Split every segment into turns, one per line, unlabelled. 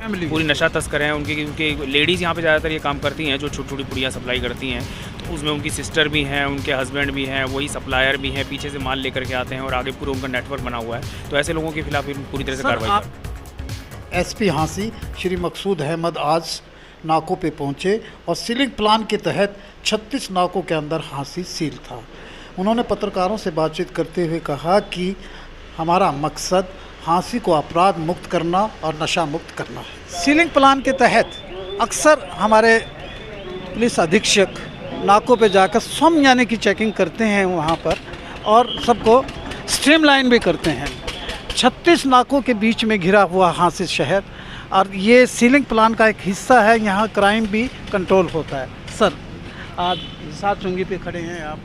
पूरी नशा तस्कर हैं। उनकी लेडीज़ यहाँ पे ज़्यादातर ये काम करती हैं, जो छोटी छोटी पुड़िया सप्लाई करती हैं। तो उसमें उनकी सिस्टर भी हैं, उनके हस्बैंड भी हैं, वही सप्लायर भी हैं, पीछे से माल लेकर के आते हैं और आगे पूरा उनका नेटवर्क बना हुआ है। तो ऐसे लोगों के खिलाफ पूरी तरह से कार्रवाई।
एसपी हांसी श्री मकसूद अहमद आज नाकों पे पहुंचे और सीलिंग प्लान के तहत 36 नाकों के अंदर हांसी सील था। उन्होंने पत्रकारों से बातचीत करते हुए कहा कि हमारा मकसद हांसी को अपराध मुक्त करना और नशा मुक्त करना है। सीलिंग प्लान के तहत अक्सर हमारे पुलिस अधीक्षक नाकों पे जाकर स्वयं यानी कि चेकिंग करते हैं वहाँ पर और सबको स्ट्रीमलाइन भी करते हैं। 36 नाकों के बीच में घिरा हुआ हांसी शहर और ये सीलिंग प्लान का एक हिस्सा है। यहाँ क्राइम भी कंट्रोल होता है। सर, आज 7 चुंगी पे खड़े हैं आप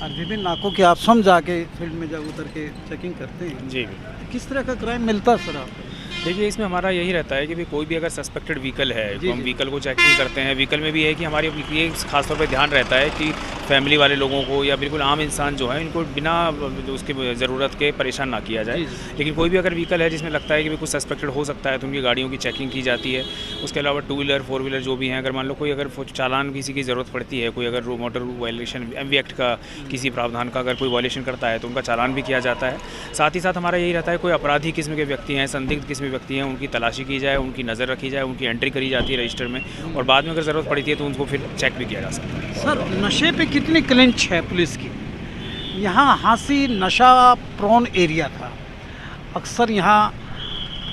और विभिन्न नाकों के आप स्वयं जाके फील्ड में जब उतर के चेकिंग करते हैं। जी, किस तरह का क्राइम मिलता है सर आपको?
देखिए, इसमें हमारा यही रहता है कि भाई कोई भी अगर सस्पेक्टेड व्हीकल है तो हम व्हीकल को चेकिंग करते हैं। व्हीकल में भी है कि हमारे ये खासतौर पे ध्यान रहता है कि फैमिली वाले लोगों को या बिल्कुल आम इंसान जो है इनको बिना उसके ज़रूरत के परेशान ना किया जाए। लेकिन कोई भी अगर व्हीकल है जिसमें लगता है कि कुछ सस्पेक्टेड हो सकता है तो उनकी गाड़ियों की चेकिंग की जाती है। उसके अलावा 2 व्हीलर 4 व्हीलर जो भी हैं, अगर मान लो कोई अगर चालान किसी की ज़रूरत पड़ती है, कोई अगर मोटर वायलेशन MV एक्ट का किसी प्रावधान का अगर कोई वायलेशन करता है तो उनका चालान भी किया जाता है। साथ ही साथ हमारा यही रहता है कोई अपराधी किस्म के व्यक्ति हैं, संदिग्ध किस्म के व्यक्ति हैं, उनकी तलाशी की जाए, उनकी नज़र रखी जाए, उनकी एंट्री करी जाती है रजिस्टर में और बाद में अगर ज़रूरत पड़ती है तो उनको फिर चेक भी किया जा सकता है।
सर, नशे पे कितनी क्लिंच है पुलिस की? यहाँ हांसी नशा प्रोन एरिया था। अक्सर यहाँ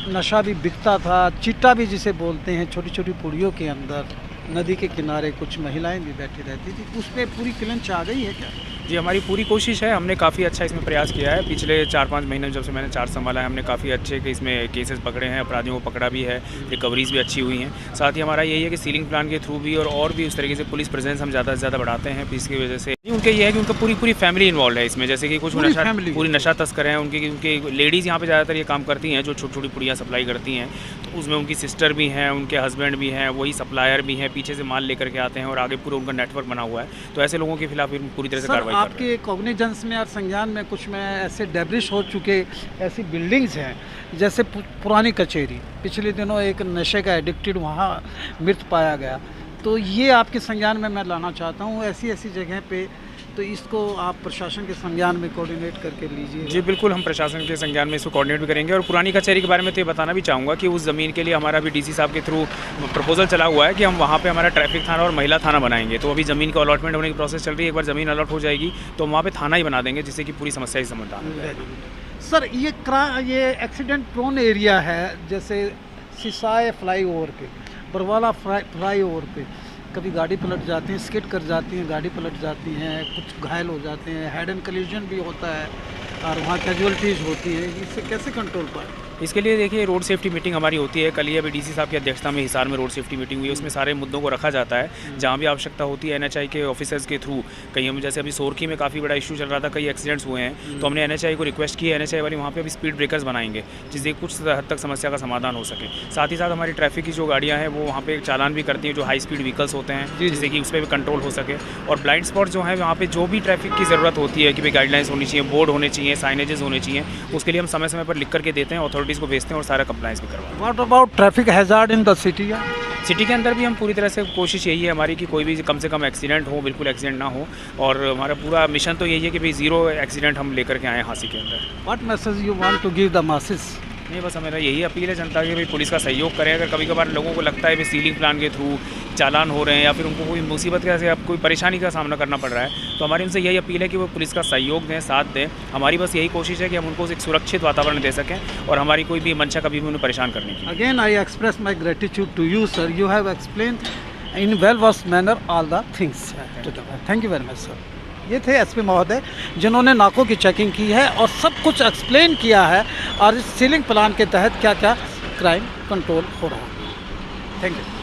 नशा भी बिकता था, चिट्टा भी जिसे बोलते हैं। छोटी छोटी पुड़ियों के अंदर नदी के किनारे कुछ महिलाएं भी बैठी रहती थी। उस पर पूरी क्लिंच आ गई है क्या?
जी, हमारी पूरी कोशिश है। हमने काफ़ी अच्छा इसमें प्रयास किया है। पिछले 4-5 महीने जब से मैंने चार्ज संभाला है, हमने काफ़ी अच्छे के इसमें केसेस पकड़े हैं, अपराधियों को पकड़ा भी है, रिकवरीज भी अच्छी हुई हैं। साथ ही हमारा यही है कि सीलिंग प्लान के थ्रू भी और भी उस तरीके से पुलिस प्रेजेंस हम ज़्यादा से ज़्यादा बढ़ाते हैं। इसकी वजह से उनके ये है कि उनका पूरी फैमिली इन्वॉल्व है इसमें। जैसे कि कुछ पूरी नशा तस्कर हैं, उनकी लेडीज़ यहाँ पे ज़्यादातर ये काम करती हैं, जो छोटी छोटी पुड़िया सप्लाई करती हैं। तो उसमें उनकी सिस्टर भी हैं, उनके हस्बैंड भी हैं, वही सप्लायर भी हैं, पीछे से माल लेकर के आते हैं और आगे पूरा उनका नेटवर्क बना हुआ है। तो ऐसे लोगों के खिलाफ पूरी तरह से कार्रवाई कर रहे हैं।
आपके कॉग्निजेंस में और संज्ञान में कुछ में ऐसे डेब्रिश हो चुके ऐसी बिल्डिंग्स हैं, जैसे पुरानी कचहरी, पिछले दिनों एक नशे का एडिक्टेड वहाँ मृत पाया गया। तो ये आपके संज्ञान में मैं लाना चाहता हूँ। ऐसी जगह पे तो इसको आप प्रशासन के संज्ञान में कोऑर्डिनेट करके लीजिए।
जी बिल्कुल, हम प्रशासन के संज्ञान में इसको कोऑर्डिनेट भी करेंगे। और पुरानी कचहरी के बारे में तो ये बताना भी चाहूँगा कि उस ज़मीन के लिए हमारा भी DC साहब के थ्रू प्रपोजल चला हुआ है कि हम वहाँ पे हमारा ट्रैफिक थाना और महिला थाना बनाएंगे। तो अभी ज़मीन का अलॉटमेंट होने की प्रोसेस चल रही है। एक बार ज़मीन अलॉट हो जाएगी तो वहाँ पर थाना ही बना देंगे, जिससे कि पूरी समस्या ही समाधान हो जाएगी।
सर, ये एक्सीडेंट प्रोन एरिया है, जैसे सिसाए फ्लाईओवर पे, बरवाला फ्लाईओवर पे कभी गाड़ी पलट जाती हैं, स्किड कर जाती हैं, गाड़ी पलट जाती हैं, कुछ घायल हो जाते हैं, हेड एंड कॉलिजन भी होता है और वहाँ कैजुअलिटीज़ होती है। इससे कैसे कंट्रोल पाए?
इसके लिए देखिए, रोड सेफ्टी मीटिंग हमारी होती है। कल ही अभी DC साहब की अध्यक्षता में हिसार में रोड सेफ्टी मीटिंग हुई है। उसमें सारे मुद्दों को रखा जाता है। जहाँ भी आवश्यकता होती है NHI के ऑफिसर्स के थ्रू, कहीं हम जैसे अभी सोरखी में काफ़ी बड़ा इशू चल रहा था, कई एक्सीडेंट्स हुए हैं, तो हमने NHI को रिक्वेस्ट की है, NHI वाली वहाँ पे अभी स्पीड ब्रेकर्स बनाएंगे, जिससे कुछ हद तक समस्या का समाधान हो सके। साथ ही साथ हमारी ट्रैफिक की जो गाड़ियाँ हैं वो वहाँ पे चालान भी करती हैं, जो हाई स्पीड व्हीकल्स होते हैं, जिससे कि उस पर भी कंट्रोल हो सके। और ब्लाइंड स्पॉट जो है वहाँ पे जो भी ट्रैफिक की ज़रूरत होती है कि भाई गाइडलाइंस होनी चाहिए, बोर्ड होने चाहिए, साइनेजेस होने चाहिए, उसके लिए हम समय समय पर लिख करके देते हैं, अथॉरिटीज़ को भेजते हैं और सारा कंप्लाइंस भी करवाते हैं।
What about traffic hazard in the city?
City के अंदर भी हम पूरी तरह से कोशिश यही है हमारी कि कोई भी कम से कम एक्सीडेंट हो, बिल्कुल एक्सीडेंट ना हो। और हमारा पूरा मिशन तो यही है कि भाई 0 एक्सीडेंट हम लेकर के आए हांसी के अंदर।
What message you want to give the masses?
नहीं, बस मेरा यही अपील है जनता की, भाई पुलिस का सहयोग करें। अगर कभी कभार लोगों को लगता है कि सीलिंग प्लान के थ्रू चालान हो रहे हैं या फिर उनको कोई मुसीबत का कोई परेशानी का सामना करना पड़ रहा है, तो हमारी उनसे यही अपील है कि वो पुलिस का सहयोग दें, साथ दें। हमारी बस यही कोशिश है कि हम उनको एक सुरक्षित वातावरण दे सकें और हमारी कोई भी मंशा कभी भी उन्हें परेशान करने की।
Again I express my gratitude to you sir, you have explain in well versed manner all the things. Thank you very much sir. ये थे SP महोदय, जिन्होंने नाकों की चेकिंग की है और सब कुछ एक्सप्लेन किया है और इस सीलिंग प्लान के तहत क्या क्या क्राइम कंट्रोल हो रहा है। Thank you.